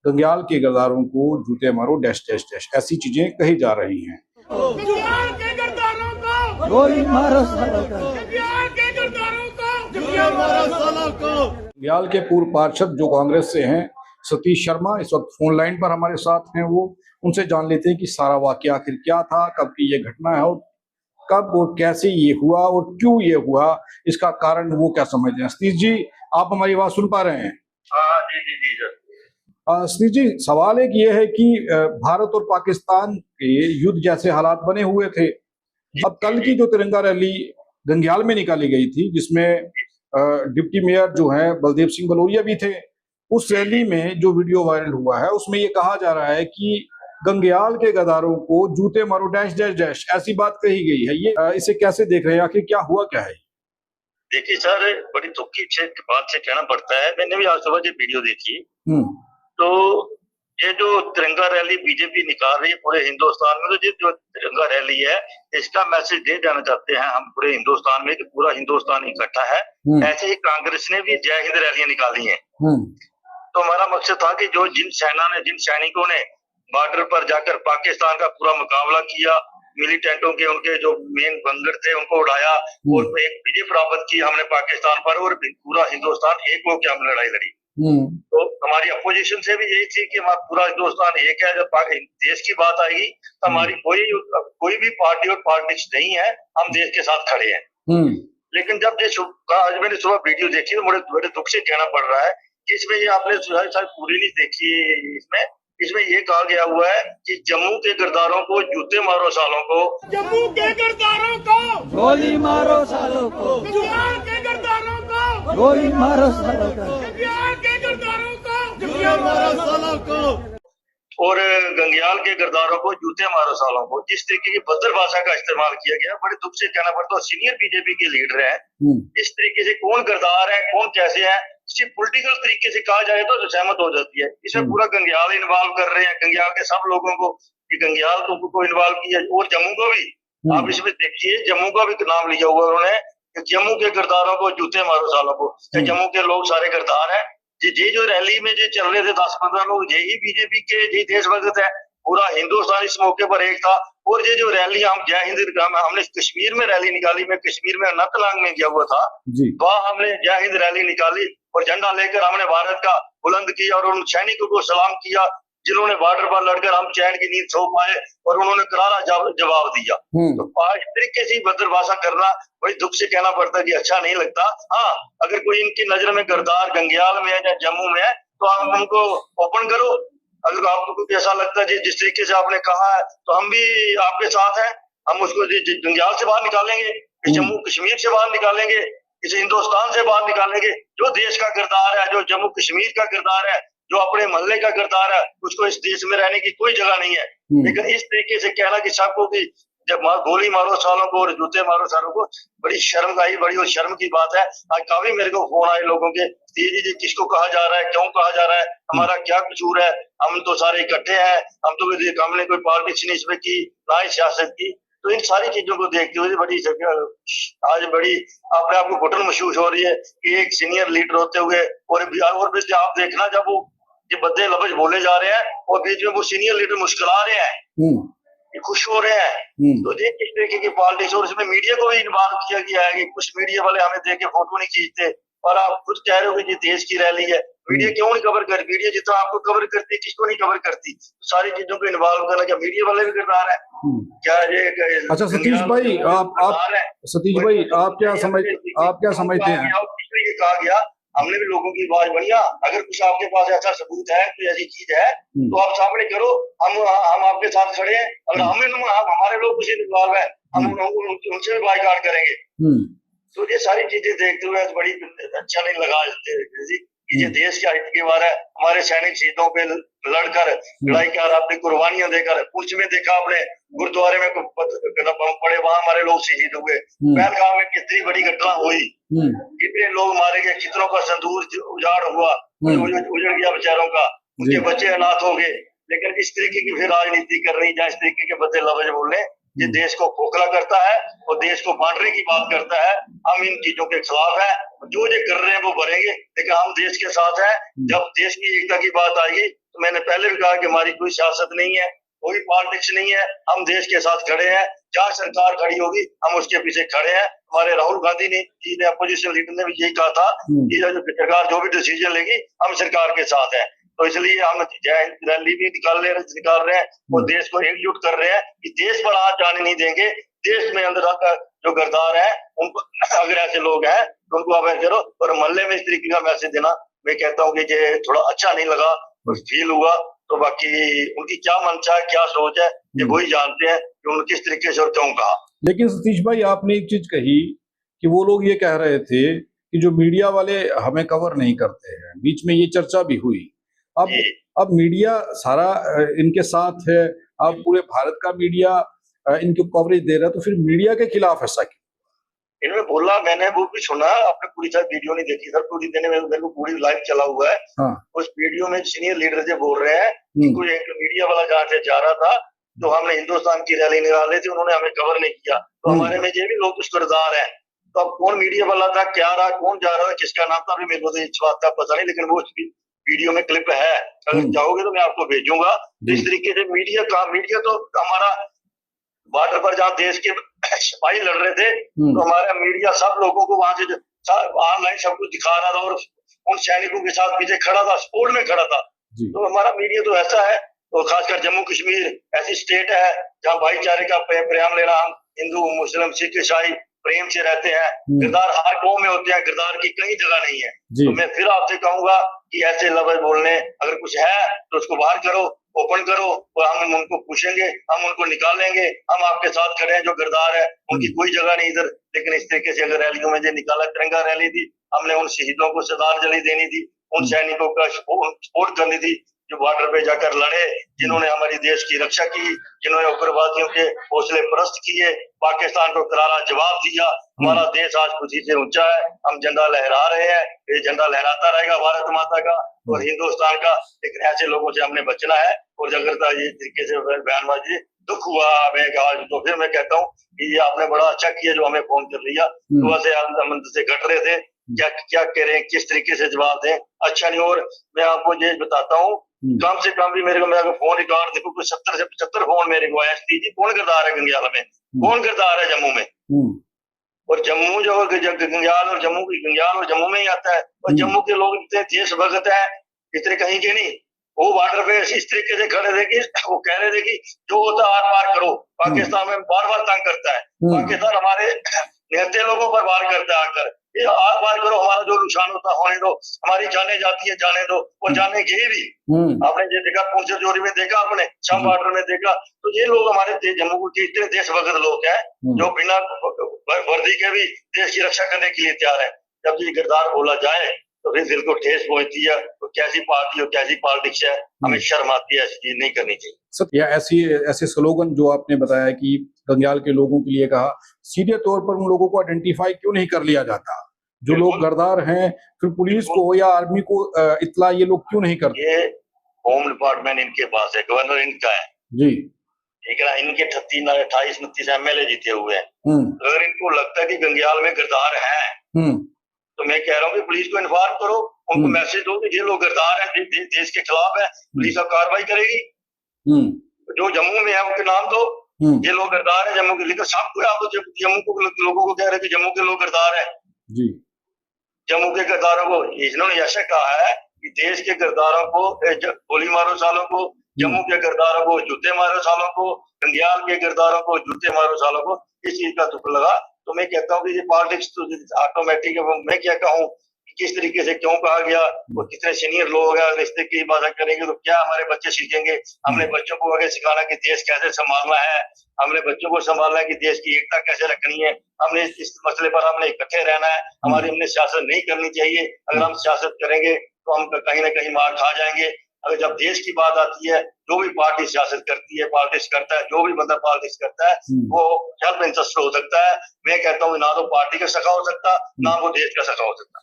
गंग्याल के गद्दारों को जूते मारो डैश डैश डैश, ऐसी चीजें कही जा रही हैं। गंग्याल के गद्दारों को गोली मारो सालों को, गंग्याल के गद्दारों को गोली मारो सालों को। गंग्याल के पूर्व पार्षद जो कांग्रेस से हैं, सतीश शर्मा, इस वक्त फोन लाइन पर हमारे साथ हैं। वो उनसे जान लेते हैं कि सारा वाकया आखिर क्या था, कब की ये घटना है और कब और कैसे ये हुआ और क्यों ये हुआ, इसका कारण वो क्या समझते हैं। सतीश जी, आप हमारी आवाज सुन पा रहे हैं? हाँ जी जी जी सर। सतीश जी, सवाल एक ये है कि भारत और पाकिस्तान के युद्ध जैसे हालात बने हुए थे। अब कल की जो तिरंगा रैली गंग्याल में निकाली गई थी, जिसमें डिप्टी मेयर जो है बलदेव सिंह बलोरिया भी थे, उस रैली में जो वीडियो वायरल हुआ है उसमें ये कहा जा रहा है कि गंग्याल के गद्दारों को जूते मारो डैश डैश डैश, ऐसी बात कही गई है। ये इसे कैसे देख रहे हैं, आखिर क्या हुआ क्या है? देखिए सर, बड़ी दुख की बात से कहना पड़ता है। मैंने भी आज सुबह ये वीडियो देखी, तो ये जो तिरंगा रैली बीजेपी निकाल रही है पूरे हिंदुस्तान में, तो ये जो तिरंगा रैली है इसका मैसेज दे देना चाहते हैं हम पूरे हिंदुस्तान में कि पूरा हिंदुस्तान इकट्ठा है। ऐसे ही कांग्रेस ने भी जय हिंद रैलियां निकाली हैं। तो हमारा मकसद था कि जो जिन सैनिकों ने बॉर्डर पर जाकर पाकिस्तान का पूरा मुकाबला किया, मिलिटेंटों के उनके जो मेन बंदर थे उनको उड़ाया और एक विजय प्राप्त की हमने पाकिस्तान पर, और पूरा हिंदुस्तान एक होकर हमने लड़ाई लड़ी। तो हमारी अपोजिशन से भी यही थी कि हमारा पूरा हिंदुस्तान एक है। जब देश की बात आएगी तो हमारी कोई भी पार्टी और पॉलिटिक्स नहीं है, हम देश के साथ खड़े हैं। लेकिन जब ये आज मैंने सुबह वीडियो देखी तो बड़े दुख से कहना पड़ रहा है कि इसमें ये आपने शायद पूरी नहीं देखी। इसमें ये कहा गया हुआ है कि जम्मू के गद्दारों को जूते मारो सालों को, जम्मू के गद्दारों को गोली मारो सालों को, गंग्याल के गद्दारों को गोली मारो सालों को, गंग्याल के गद्दारों को गोली मारो सालों को और गंग्याल के गद्दारों को जूते मारो सालों को। जिस तरीके की भद्र भाषा का इस्तेमाल किया गया, बड़े दुख से कहना पड़ता है। सीनियर बीजेपी के लीडर हैं, इस तरीके से कौन गद्दार है कौन कैसे है, सिर्फ पॉलिटिकल तरीके से कहा जाए तो सहमत हो जाती है। इसमें पूरा गंग्याल इन्वॉल्व कर रहे हैं, गंग्याल के सब लोगों को, कि गंग्याल को इन्वॉल्व किया और जम्मू को भी। आप इसमें देखिए, जम्मू का भी नाम लिया हुआ उन्होंने, जम्मू के गद्दारों को जूते मारो सालों को। जम्मू के लोग सारे गद्दार हैं। ये जो रैली में जो चल रहे थे 10-15 लोग, यही बीजेपी के यही देशभक्त है। पूरा हिंदुस्तान इस मौके पर एक था। और ये जो रैली हम जय हिंद, हमने कश्मीर में रैली निकाली, मैं कश्मीर में अनंतनाग में गया हुआ था, वहाँ हमने जय हिंद रैली निकाली और झंडा लेकर हमने भारत का बुलंद किया और उन सैनिकों को सलाम किया जिन्होंने बॉर्डर पर लड़कर हम चैन की नींद सो पाए, और उन्होंने करारा जवाब दिया। तो इस तरीके से भद्र भाषा करना बड़ी दुख से कहना पड़ता है कि अच्छा नहीं लगता। हाँ, अगर कोई इनकी नजर में गद्दार गंग्याल में है या जम्मू में है तो आप उनको ओपन करो। अगर आपको कुछ ऐसा लगता है जिस तरीके से आपने कहा है तो हम भी आपके साथ हैं। हम उसको गंग्याल से बाहर निकालेंगे, जम्मू कश्मीर से बाहर निकालेंगे, इस हिंदुस्तान से बाहर निकालेंगे। जो देश का किरदार है, जो जम्मू कश्मीर का किरदार है, जो अपने मोहल्ले का किरदार है, उसको इस देश में रहने की कोई जगह नहीं है। लेकिन इस तरीके से कहना कि सबको कि जब गोली मारो सालों को और जूते मारो सालों को, बड़ी शर्म का ही बड़ी और शर्म की बात है। आज काफी मेरे को फोन आए लोगों के, जी किसको कहा जा रहा है, क्यों कहा जा रहा है, हमारा क्या कसूर है, हम तो सारे इकट्ठे हैं, हमने कोई पॉलिटिक्स नहीं इसमें की, ना ही सियासत की। तो इन सारी चीजों को देखते हुए बड़ी आज बड़ी अपने आप को घुटन महसूस हो रही है कि एक सीनियर लीडर होते हुए और आप देखना, जब वो ये बदले लफ्ज बोले जा रहे हैं और बीच में वो सीनियर लीडर मुस्कुरा रहे हैं, खुश हो रहे हैं। तो ये किस तरीके की पॉलिटिक्स, और इसमें मीडिया को भी इन्वॉल्व किया गया है कि कुछ मीडिया वाले हमें देख के फोटो नहीं खींचते, और आप खुद कह रहे हो कि ये देश की रैली है, मीडिया क्यों नहीं कवर कर? मीडिया जितना आपको कवर करती है, किसको नहीं कवर करती? तो सारी चीजों को इन्वॉल्व करना क्या मीडिया वाले भी किरदार है क्या? ये अच्छा सतीश भाई, आप क्या समझते हैं? ये कहा गया, हमने भी लोगों की आवाज बढ़िया, अगर कुछ आपके पास ऐसा सबूत है, कोई ऐसी चीज है तो आप सामने करो, हम आपके साथ खड़े हैं। अगर हमारे लोग कुछ इन्वॉल्व है, हम उनसे भी बाइकाट करेंगे। तो ये सारी चीजें देखते हुए बड़ी अच्छा नहीं लगा कि ये देश के हित की बात है। हमारे सैनिक शहीदों पे लड़कर लड़ाई कर, अपनी कुर्बानियां देकर, पुंछ में देखा आपने गुरुद्वारे में बम पड़े, वहां हमारे लोग शहीद हुए। पहलगाम में कितनी बड़ी घटना हुई, कितने लोग मारे गए, कितनों का संदूर उजाड़ हुआ, उजड़ गया बेचारों का, उनके बच्चे अनाथ हो गए। लेकिन इस तरीके की फिर राजनीति करनी, जहाँ इस तरीके के बदले लफ्ज बोलने, ये देश को खोखला करता है और देश को बांटने की बात करता है। हम इन चीजों के खिलाफ है, जो ये कर रहे हैं वो भरेंगे, लेकिन हम देश के साथ हैं। जब देश की एकता की बात आएगी तो मैंने पहले भी कहा कि हमारी कोई सियासत नहीं है, कोई पॉलिटिक्स नहीं है, हम देश के साथ खड़े हैं, जहाँ सरकार खड़ी होगी हम उसके पीछे खड़े हैं। हमारे राहुल गांधी जी ने अपोजिशन लीडर ने भी यही कहा था कि सरकार जो भी डिसीजन लेगी हम सरकार के साथ हैं। तो इसलिए हम रैली भी निकाल रहे हैं और देश को एकजुट कर रहे हैं कि देश पर हाथ जाने नहीं देंगे। देश में अंदर जो गद्दार है उनको, अगर ऐसे लोग हैं तो उनको अवॉइड करो। और मोहल्ले में इस तरीके का मैसेज देना, मैं कहता हूँ कि ये थोड़ा अच्छा नहीं लगा और फील हुआ। तो बाकी उनकी क्या मंशा है, क्या सोच है, ये वही जानते हैं कि उन्होंने किस तरीके से और क्यों कहा। लेकिन सतीश भाई, आपने एक चीज कही कि वो लोग ये कह रहे थे कि जो मीडिया वाले हमें कवर नहीं करते हैं, बीच में ये चर्चा भी हुई। अब मीडिया सारा इनके साथ है, अब पूरे भारत का मीडिया इनको कवरेज दे रहा है, तो फिर मीडिया के खिलाफ ऐसा क्यों? इन्होंने बोला, मैंने वो भी सुना, आपने पूरी सारी वीडियो नहीं देखी सर, पूरी दिन में मेरे को पूरी लाइव चला हुआ है। हाँ। उस वीडियो में सीनियर लीडर जो बोल रहे हैं कि कोई एक मीडिया वाला जहाँ से जा रहा था तो हमने हिंदुस्तान की रैली निकाली थी, उन्होंने हमें कवर नहीं किया, तो हमारे में ये भी लोग कुछ किरदार है। तो अब कौन मीडिया वाला था, क्या रहा, कौन जा रहा है, किसका नाम था, अभी मेरे को तो इस बात का पता नहीं, लेकिन वो वीडियो में क्लिप है, अगर चाहोगे तो मैं आपको भेजूंगा। इस तरीके से मीडिया तो हमारा बॉर्डर पर जहाँ देश के सिपाही लड़ रहे थे तो हमारा मीडिया सब लोगों को वहां से ऑनलाइन सब कुछ दिखा रहा था और उन सैनिकों के साथ पीछे खड़ा था, सपोर्ट में खड़ा था। तो हमारा मीडिया तो ऐसा है। तो खासकर जम्मू कश्मीर ऐसी स्टेट है जहाँ भाईचारे का प्रेम लेना, हम हिंदू मुस्लिम सिख ईसाई प्रेम से रहते हैं। किरदार हर गाँव में होते हैं, किरदार की कहीं जगह नहीं है। तो मैं फिर आपसे कहूंगा कि ऐसे लफ्ज बोलने, अगर कुछ है तो उसको बाहर करो, ओपन करो और हम उनको पूछेंगे, हम उनको निकालेंगे। हम आपके साथ खड़े हैं, जो किरदार है उनकी कोई जगह नहीं इधर। लेकिन इस तरीके से अगर रैलियों में जो निकाला, तिरंगा रैली थी, हमने उन शहीदों को श्रद्धांजलि देनी थी, उन सैनिकों का सपोर्ट करनी थी जो बॉर्डर पे जाकर लड़े, जिन्होंने हमारी देश की रक्षा की, जिन्होंने उग्रवादियों के हौसले परस्त किए, पाकिस्तान को करारा जवाब दिया। हमारा देश आज खुशी से ऊंचा है, हम झंडा लहरा रहे हैं, ये झंडा लहराता रहेगा भारत माता का और हिंदुस्तान का। लेकिन ऐसे लोगों से हमने बचना है। और अगर ये तरीके से बयानबाजी दुख हुआ मैं तो फिर मैं कहता हूँ कि ये आपने बड़ा अच्छा किया जो हमें फोन कर लिया। तो वैसे हम से घट रहे थे, क्या करें, किस तरीके से जवाब दें, अच्छा नहीं। और मैं आपको ये बताता हूँ, कम से कम भी मेरे को फोन रिकॉर्ड देखो, कुछ 70 से 75 फोन मेरे को आया। कौन किरदार है गंग्याल में, कौन किरदार है जम्मू में, और जम्मू जो गंग्याल और जम्मू में ही आता है। और जम्मू के लोग इतने देशभक्त है, इतने कहीं के नहीं। वो बॉर्डर पे इस तरीके से खड़े थे कि वो कह रहे थे कि जो होता आर पार करो। पाकिस्तान में बार बार तंग करता है, पाकिस्तान हमारे निहत्थे लोगों पर वार करता है आकर, ये आर पार करो, हमारा जो नुकसान होता होने दो, हमारी जाने जाती है जाने दो। और जाने गई भी, आपने ये देखा पुंछ जोरी में देखा, आपने शाम बॉर्डर में देखा। तो ये लोग हमारे जम्मू के इतने देशभक्त लोग हैं जो बिना वर्दी के भी देश की रक्षा करने के लिए तैयार है। जब ये किरदार बोला जाए तो फिर दिल को ठेस पहुंचती है। तो कैसी पार्टी और कैसी पॉलिटिक्स है, हमें शर्म आती है, ऐसी चीज नहीं करनी चाहिए। या ऐसे स्लोगन जो आपने बताया कि गंग्याल के लोगों के लिए कहा, सीधे तौर पर उन लोगों को आइडेंटिफाई क्यों नहीं कर लिया जाता? जो लोग गद्दार हैं, फिर पुलिस को या आर्मी को इत्तला ये लोग क्यों नहीं करते? ये होम डिपार्टमेंट इनके पास है, गवर्नर इनका है जी, ठीक है। इनके 28-29 एमएलए जीते हुए हैं। अगर इनको लगता है कि गंग्याल में गद्दार है तो मैं कह रहा हूँ कि पुलिस को इन्फॉर्म करो, उनको मैसेज दो कि ये लोग गद्दार हैं, देश के खिलाफ है, पुलिस अब कार्रवाई करेगी। जो जम्मू में है उनके नाम दो, ये लोग गद्दार है जम्मू के। लेकिन सबको आप जम्मू को लोगों को कह रहे कि जम्मू के लोग गद्दार है जी। जम्मू के गद्दारों को इन्होंने ऐसा कहा है कि देश के गद्दारों को गोली मारो सालों को, जम्मू के गद्दारों को जूते मारो सालों को, गंग्याल के गद्दारों को जूते मारो सालों को। इस चीज का दुख लगा। तो मैं कहता हूँ कि ये पॉलिटिक्स तो ऑटोमेटिक है। मैं क्या कहूँ किस तरीके से क्यों कहा गया, वो कितने सीनियर लोग हैं, रिश्ते की बात करेंगे तो क्या हमारे बच्चे सीखेंगे। हमने बच्चों को आगे सिखाना कि देश कैसे संभालना है, हमने बच्चों को संभालना है कि देश की एकता कैसे रखनी है, हमने इस मसले पर हमने इकट्ठे रहना है। हमने सियासत नहीं करनी चाहिए। अगर हम सियासत करेंगे तो हम कहीं ना कहीं मार खा जाएंगे। अगर जब देश की बात आती है, जो भी पार्टी सियासत करती है, पॉलिटिक्स करता है, जो भी बंदा पॉलिटिक्स करता है वो सेल्फ इंटरेस्ट हो सकता है। मैं कहता हूँ ना तो पार्टी का सखा हो सकता, ना वो देश का सखा हो सकता।